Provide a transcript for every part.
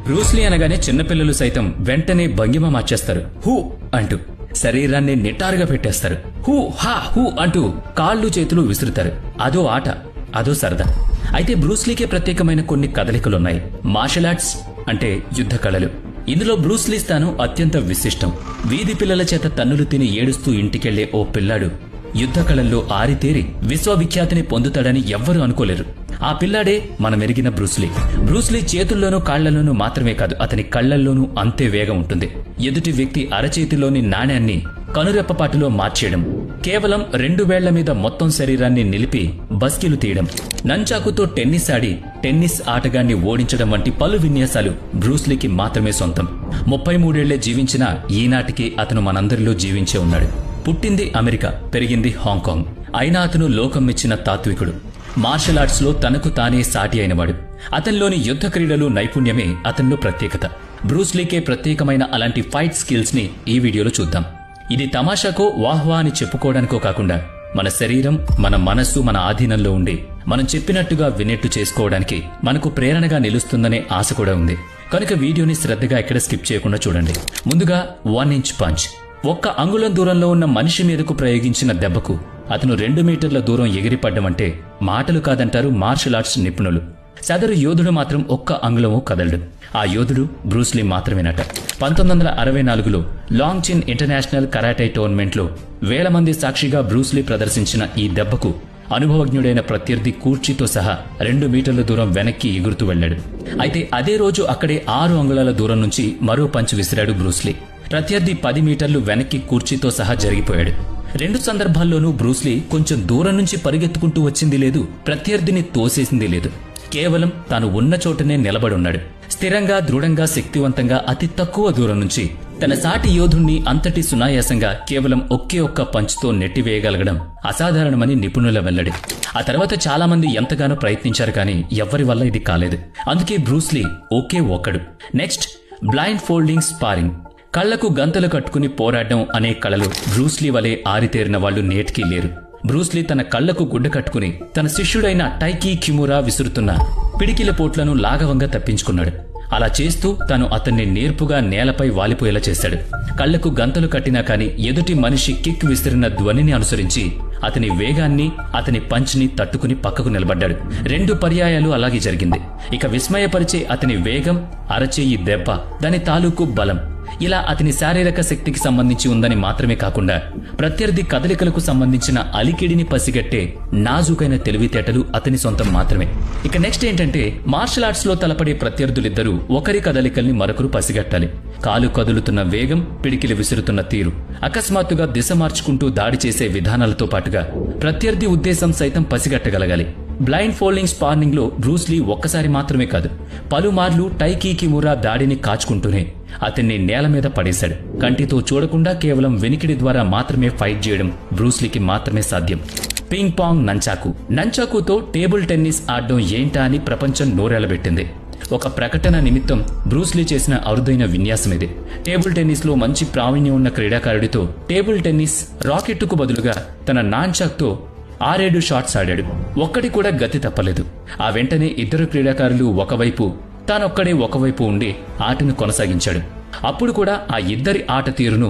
Bruce Lee అనగానే చిన్నపిల్లలు సైతం వెంటనే భంగిమ మార్చేస్తారు. హూ అంటూ శరీరాన్ని నిటారుగా పెట్టేస్తారు. హూ హా హూ అంటూ కాళ్ళు చేతులు విసురుతారు. అదో ఆట, అదో సరదా. అయితే బ్రూస్లీకే ప్రత్యేకమైన కొన్ని కదలికలున్నాయి. మార్షల్ ఆర్ట్స్ అంటే యుద్ధ కళలు. ఇందులో బ్రూస్లీ స్థానం అత్యంత విశిష్టం. వీధి పిల్లల చేత తన్నులు తిని ఏడుస్తూ ఇంటికెళ్లే ఓ పిల్లాడు యుద్ధ కళల్లో ఆరితేరి విశ్వవిఖ్యాతిని పొందుతాడని ఎవ్వరూ అనుకోలేరు. ఆ పిల్లాడే మనమెరిగిన బ్రూస్లీ. బ్రూస్లీ చేతుల్లోనూ కాళ్లలోనూ మాత్రమే కాదు, అతని కళ్లల్లోనూ అంతే వేగం ఉంటుంది. ఎదుటి వ్యక్తి అరచేతిలోని నాణ్యాన్ని కనురెప్పపాటులో మార్చేయడం, కేవలం 2 వేళ్ల మీద మొత్తం శరీరాన్ని నిలిపి బస్కిలు తీయడం, నంచాకుతో టెన్నిస్ ఆడి టెన్నిస్ ఆటగాన్ని ఓడించడం వంటి పలు విన్యాసాలు బ్రూస్లీకి మాత్రమే సొంతం. 33 ఏళ్లే జీవించినా ఈనాటికి అతను మనందరిలో జీవించే ఉన్నాడు. పుట్టింది అమెరికా, పెరిగింది హాంకాంగ్. అయినా అతను లోకం మెచ్చిన తాత్వికుడు. మార్షల్ ఆర్ట్స్ లో తనకు తానే సాటి అయినవాడు. అతనిలోని యుద్ధ క్రీడలు నైపుణ్యమే అతనిలో ప్రత్యేకత. బ్రూస్లీకే ప్రత్యేకమైన అలాంటి ఫైట్ స్కిల్స్ ని ఈ వీడియోలో చూద్దాం. ఇది తమాషాకో వాహ్వా అని చెప్పుకోవడానికో కాకుండా మన శరీరం, మన మనస్సు మన ఆధీనంలో ఉండి మనం చెప్పినట్టుగా వినేట్టు చేసుకోవడానికి మనకు ప్రేరణగా నిలుస్తుందనే ఆశ కూడా ఉంది. కనుక వీడియోని శ్రద్ధగా ఎక్కడ స్కిప్ చేయకుండా చూడండి. ముందుగా 1 ఇంచ్ పంచ్. 1 అంగుళం దూరంలో ఉన్న మనిషి మీదకు ప్రయోగించిన దెబ్బకు అతను 2 మీటర్ల దూరం ఎగిరిపడ్డమంటే మాటలు కాదంటారు మార్షల్ ఆర్ట్స్ నిపుణులు. సదరు యోధుడు మాత్రం 1 అంగుళమూ కదలడు. ఆ యోధుడు బ్రూస్లీ మాత్రమేనట. 1964లో లాంగ్ చిన్ ఇంటర్నేషనల్ కరాటే టోర్నమెంట్లో వేల మంది సాక్షిగా బ్రూస్లీ ప్రదర్శించిన ఈ దెబ్బకు అనుభవజ్ఞుడైన ప్రత్యర్థి కూర్చీతో సహా 2 మీటర్ల దూరం వెనక్కి ఎగురుతూ వెళ్లాడు. అయితే అదే రోజు అక్కడే 6 అంగుళాల దూరం నుంచి మరో పంచ్ విసిరాడు బ్రూస్లీ. ప్రత్యర్థి 10 మీటర్లు వెనక్కి కూర్చీతో సహా జరిగిపోయాడు. 2 సందర్భాల్లోనూ బ్రూస్లీ కొంచెం దూరం నుంచి పరిగెత్తుకుంటూ వచ్చింది లేదు, ప్రత్యర్థిని తోసేసింది లేదు. కేవలం తాను ఉన్న చోటనే నిలబడున్నాడు. స్థిరంగా, దృఢంగా, శక్తివంతంగా అతి తక్కువ దూరం నుంచి తన సాటి యోధుణ్ణి అంతటి సునాయాసంగా కేవలం ఒకే ఒక్క పంచ్తో నెట్టివేయగలగడం అసాధారణమని నిపుణుల వెల్లడి. ఆ తర్వాత చాలా మంది ఎంతగానో ప్రయత్నించారు, కానీ ఎవ్వరి వల్ల ఇది కాలేదు. అందుకే బ్రూస్లీ ఒకే ఒక్కడు. Next, blind folding sparring. కళ్లకు గంతలు కట్టుకుని పోరాడడం అనే కళలో బ్రూస్లీ వలె ఆరితేరిన వాళ్లు నేటికీ లేరు. బ్రూస్లీ తన కళ్లకు గుడ్డ కట్టుకుని తన శిష్యుడైన టైకీ కిమురా విసురుతున్న పిడికిల పోట్లను లాఘవంగా తప్పించుకున్నాడు. అలా చేస్తూ తాను అతన్ని నేర్పుగా నేలపై వాలిపోయేలా చేశాడు. కళ్లకు గంతలు కట్టినా కాని ఎదుటి మనిషి కిక్ విసిరిన ధ్వనిని అనుసరించి అతని వేగాన్ని, అతని పంచ్ని తట్టుకుని పక్కకు నిలబడ్డాడు. 2 పర్యాయాలు అలాగే జరిగింది. ఇక విస్మయపరిచే అతని వేగం, అరచేయి దెబ్బ, దాని తాలూకు బలం, ఇలా అతని శారీరక శక్తికి సంబంధించి ఉందని మాత్రమే కాకుండా ప్రత్యర్థి కదలికలకు సంబంధించిన అలికిడిని పసిగట్టే నాజుకైన తెలివితేటలు అతని సొంతం మాత్రమే. ఇక నెక్స్ట్ ఏంటంటే, మార్షల్ ఆర్ట్స్ లో తలపడే ప్రత్యర్థులిద్దరూ ఒకరి కదలికల్ని మరొకరు పసిగట్టాలి. కాలు కదులుతున్న వేగం, పిడికిలి విసురుతున్న తీరు, అకస్మాత్తుగా దిశ మార్చుకుంటూ దాడి చేసే విధానాలతో పాటుగా ప్రత్యర్థి ఉద్దేశం సైతం పసిగట్టగలగాలి. బ్లైండ్ ఫోల్డింగ్ స్పార్నింగ్ లో బ్రూస్లీ ఒక్కసారి మాత్రమే కాదు, పలుమార్లు టైకీ కిమురా దాడిని కాచుకుంటూనే అతన్ని నేల మీద పడేశాడు. కంటితో చూడకుండా కేవలం వెనికిడి ద్వారా మాత్రమే ఫైట్ చేయడం బ్రూస్లీకి మాత్రమే సాధ్యం. Ping pong nunchaku. నంచాకుతో టేబుల్ టెన్నిస్ ఆడడం ఏంటా అని ప్రపంచం నోరెళ్లబెట్టింది. ఒక ప్రకటన నిమిత్తం బ్రూస్లీ చేసిన అరుదైన విన్యాసం ఇది. టేబుల్ టెన్నిస్ లో మంచి ప్రావీణ్యం ఉన్న క్రీడాకారుడితో టేబుల్ టెన్నిస్ రాకెట్టుకు బదులుగా తన నాన్చాక్తో 6-7 షాట్స్ ఆడాడు. ఒక్కడి కూడా గతి తప్పలేదు. ఆ వెంటనే ఇద్దరు క్రీడాకారులు ఒకవైపు, తానొక్కడే ఒకవైపు ఉండి ఆటను కొనసాగించాడు. అప్పుడు కూడా ఆ ఇద్దరి ఆట తీరును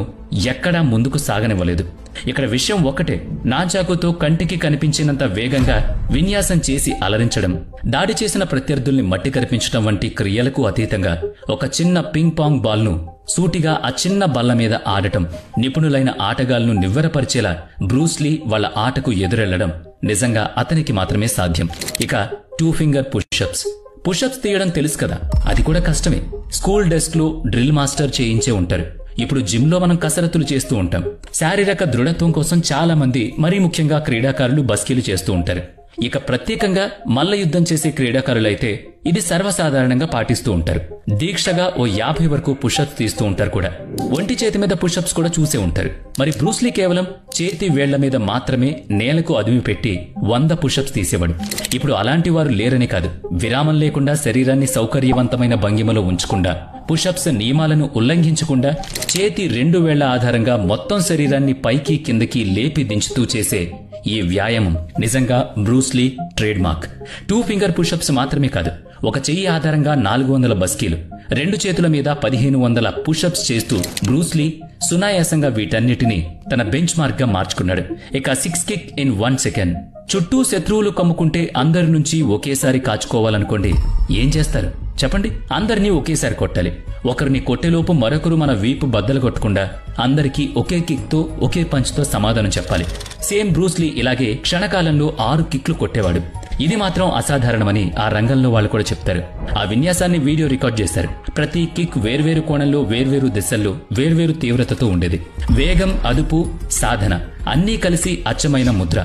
ఎక్కడా ముందుకు సాగనివ్వలేదు. ఇక్కడ విషయం ఒక్కటే, నాంచాకుతో కంటికి కనిపించినంత వేగంగా విన్యాసం చేసి అలరించడం, దాడి చేసిన ప్రత్యర్థుల్ని మట్టి కరిపించడం వంటి క్రియలకు అతీతంగా ఒక చిన్న పింగ్ పాంగ్ బాల్ను సూటిగా ఆ చిన్న బల్ల మీద ఆడటం, నిపుణులైన ఆటగాళ్లను నివ్వెరపరిచేలా బ్రూస్లీ వాళ్ల ఆటకు ఎదురెళ్లడం నిజంగా అతనికి మాత్రమే సాధ్యం. ఇక 2 ఫింగర్ పుషప్స్. పుషప్స్ తీయడం తెలుసు కదా, అది కూడా కష్టమే. స్కూల్ డెస్క్ లో డ్రిల్ మాస్టర్ చేయించే ఉంటారు. ఇప్పుడు జిమ్ లో మనం కసరత్తులు చేస్తూ ఉంటాం. శారీరక దృఢత్వం కోసం చాలా మంది, మరీ ముఖ్యంగా క్రీడాకారులు బస్కీలు చేస్తూ ఉంటారు. ఇక ప్రత్యేకంగా మల్ల యుద్ధం చేసే క్రీడాకారులైతే ఇది సర్వసాధారణంగా పాటిస్తూ ఉంటారు. దీక్షగా ఓ 50 వరకు పుషప్స్ తీస్తూ ఉంటారు కూడా. ఒంటి చేతి మీద పుషప్స్ కూడా చూసే ఉంటారు. మరి బ్రూస్లీ కేవలం చేతి వేళ్ల మీద మాత్రమే నేలకు అదుమి పెట్టి 100 పుషప్స్ తీసేవాడు. ఇప్పుడు అలాంటి వారు లేరనే కాదు, విరామం లేకుండా శరీరాన్ని సౌకర్యవంతమైన భంగిమలో ఉంచకుండా, పుషప్స్ నియమాలను ఉల్లంఘించకుండా చేతి 2 వేళ్ల ఆధారంగా మొత్తం శరీరాన్ని పైకి కిందకి లేపి దించుతూ చేసే ఈ వ్యాయామం నిజంగా Bruce Lee trade mark. 2 finger push-ups మాత్రమే కాదు, ఒక చెయ్యి ఆధారంగా 400 బస్కీలు, 2 చేతుల మీద 1500 పుషప్స్ చేస్తూ బ్రూస్లీ సునాయాసంగా వీటన్నిటినీ తన బెంచ్ మార్క్ గా మార్చుకున్నాడు. ఇక 6 కిక్ ఇన్ 1 సెకండ్. చుట్టూ శత్రువులు కమ్ముకుంటే అందరి నుంచి ఒకేసారి కాచుకోవాలనుకోండి, ఏం చేస్తారు చెప్పండి? అందరినీ ఒకేసారి కొట్టాలి. ఒకరిని కొట్టేలోపు మరొకరు మన వీపు బద్దలు కొట్టకుండా అందరికీ ఒకే కిక్ తో ఒకే పంచ్ తో సమాధానం చెప్పాలి. సేమ్ బ్రూస్లీ ఇలాగే క్షణకాలంలో 6 కిక్లు కొట్టేవాడు. ఇది మాత్రం అసాధారణమని ఆ రంగంలో వాళ్ళు కూడా చెప్తారు. ఆ విన్యాసాన్ని వీడియో రికార్డ్ చేశారు. ప్రతి కిక్ వేర్వేరు కోణంలో, వేర్వేరు దిశల్లో, వేర్వేరు తీవ్రతతో ఉండేది. వేగం, అదుపు, సాధన అన్నీ కలిసి అచ్చమైన ముద్ర.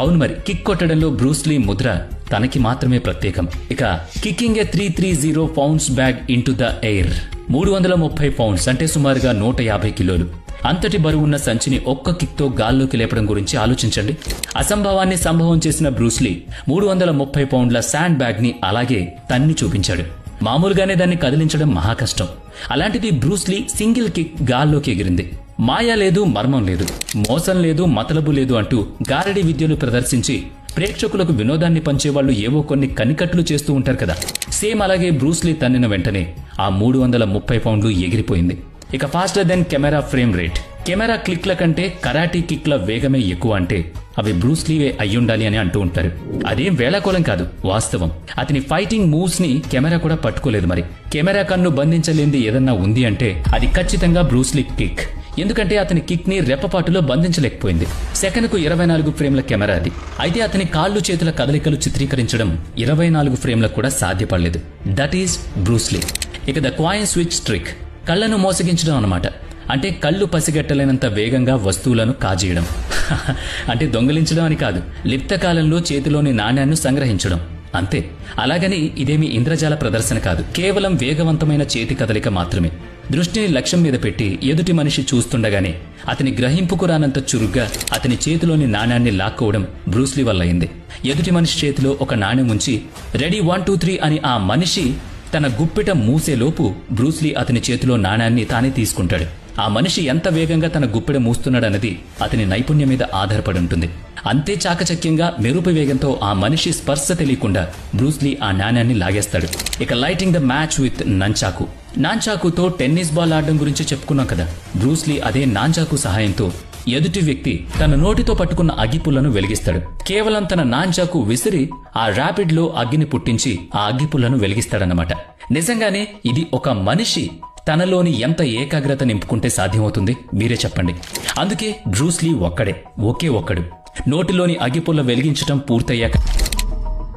అవును మరి, కిక్ కొట్టడంలో బ్రూస్లీ ముద్ర తనకి మాత్రమే ప్రత్యేకం. ఇక kicking A 330 pounds bag into the air. 330 pounds అంటే సుమారుగా 150 కిలోలు. అంతటి బరువున్న సంచిని ఒక్క కిక్తో గాల్లోకి లేపడం గురించి ఆలోచించండి. అసంభవాన్ని సంభవం చేసిన బ్రూస్లీ 330 పౌండ్ల శాండ్ బ్యాగ్ ని అలాగే తన్ని చూపించాడు. మామూలుగానే దాన్ని కదిలించడం మహా కష్టం. అలాంటిది బ్రూస్లీ సింగిల్ కిక్ గాల్లోకి ఎగిరింది. మాయా లేదు, మర్మం లేదు, మోసం లేదు, మతలబు లేదు అంటూ గారడి విద్యలు ప్రదర్శించి ప్రేక్షకులకు వినోదాన్ని పంచేవాళ్లు ఏవో కొన్ని కనికట్లు చేస్తూ ఉంటారు కదా. సేమ్ అలాగే బ్రూస్లీ తన్నిన వెంటనే ఆ 330 పౌండ్లు ఎగిరిపోయింది. ఇక faster then camera frame rate. Camera క్లిక్ల కంటే కరాటీ కిక్ల వేగమే ఎక్కువ అంటే అవి బ్రూస్లీవే అయ్యుండాలి అని అంటూ ఉంటారు. అదేం వేళాకోళం కాదు, వాస్తవం. అతని ఫైటింగ్ మూవ్స్ ని కెమెరా కూడా పట్టుకోలేదు. మరి కెమెరా కన్ను బంధించలేంది ఏదన్నా ఉంది అంటే అది ఖచ్చితంగా బ్రూస్లీ కిక్. ఎందుకంటే అతని కిక్ ని రెప్పపాటులో బంధించలేకపోయింది. సెకనుకు 24 ఫ్రేమ్ల కెమెరా అది. అయితే అతని కాళ్ళు చేతుల కదలికలు చిత్రీకరించడం 24 ఫ్రేమ్లకు కూడా సాధ్యపడలేదు. That is Bruce Lee. ఇక ద కాయిన్ స్విచ్ ట్రిక్. కళ్లను మోసగించడం అన్నమాట. అంటే కళ్ళు పసిగట్టలేనంత వేగంగా వస్తువులను కాజేయడం. అంటే దొంగిలించడం అని కాదు, లిప్త కాలంలో చేతిలోని నాణ్యాన్ని సంగ్రహించడం అంతే. అలాగని ఇదేమి ఇంద్రజాల ప్రదర్శన కాదు, కేవలం వేగవంతమైన చేతి కదలిక మాత్రమే. దృష్టిని లక్ష్యం మీద పెట్టి ఎదుటి మనిషి చూస్తుండగానే అతని గ్రహింపుకు రానంత చురుగ్గా అతని చేతిలోని నాణ్యాన్ని లాక్కోవడం బ్రూస్లీ వల్ల అయింది. ఎదుటి మనిషి చేతిలో ఒక నాణ్యం ఉంచి రెడీ 1 2 3 అని ఆ మనిషి తన గుప్పిట మూసేలోపు బ్రూస్లీ అతని చేతిలో నాణ్యాన్ని తానే తీసుకుంటాడు. ఆ మనిషి ఎంత వేగంగా తన గుప్పెడ మూస్తున్నాడన్నది అతని నైపుణ్యం మీద ఆధారపడి ఉంటుంది. అంతే చాకచక్యంగా మెరుపు వేగంతో ఆ మనిషి స్పర్శ తెలియకుండా బ్రూస్లీ ఆ నాణ్యాన్ని లాగేస్తాడు. ఇక lighting the match with nunchaku. నాంచాకుతో టెన్నిస్ బాల్ ఆడడం గురించి చెప్పుకున్నాం కదా. బ్రూస్లీ అదే నాంచాకు సహాయంతో ఎదుటి వ్యక్తి తన నోటితో పట్టుకున్న అగ్గిపుల్లను వెలిగిస్తాడు. కేవలం తన నాంచాకు విసిరి ఆ ర్యాపిడ్ లో అగ్గిని పుట్టించి ఆ అగ్గిపుల్లను వెలిగిస్తాడన్నమాట. నిజంగానే ఇది ఒక మనిషి తనలోని ఎంత ఏకాగ్రత నింపుకుంటే సాధ్యమవుతుంది మీరే చెప్పండి. అందుకే బ్రూస్లీ ఒకే ఒక్కడు. నోటిలోని అగ్గిపుల్ల వెలిగించటం పూర్తయ్యాక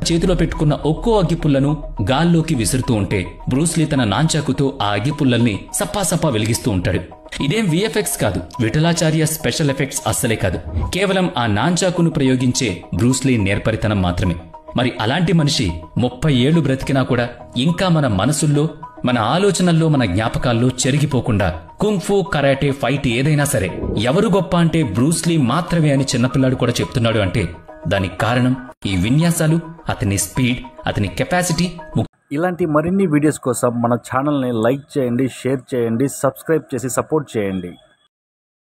చేతిలో పెట్టుకున్న ఒక్కో అగ్గిపుల్లను గాల్లోకి విసురుతూ ఉంటే బ్రూస్లీ తన నాంచాకుతో ఆ అగ్గిపుల్లల్ని సప్పాసప్పా వెలిగిస్తూ ఉంటాడు. ఇదేం విఎఫ్ఎక్స్ కాదు, విఠలాచార్య స్పెషల్ ఎఫెక్ట్స్ అస్సలే కాదు. కేవలం ఆ నాంచాకును ప్రయోగించే బ్రూస్లీ నేర్పరితనం మాత్రమే. మరి అలాంటి మనిషి 30 ఏళ్లు బ్రతికినా కూడా ఇంకా మన మనసుల్లో, మన ఆలోచనల్లో, మన జ్ఞాపకాల్లో చెరిగిపోకుండా కుంగ్ఫూ, కరాటే, ఫైట్ ఏదైనా సరే ఎవరు గొప్ప అంటే బ్రూస్లీ మాత్రమే అని చిన్నపిల్లాడు కూడా చెప్తున్నాడు అంటే దానికి కారణం ఈ విన్యాసాలు, అతని స్పీడ్, అతని కెపాసిటీ. ఇలాంటి మరిన్ని వీడియోస్ కోసం మన ఛానల్ని లైక్ చేయండి, షేర్ చేయండి, సబ్స్క్రైబ్ చేసి సపోర్ట్ చేయండి.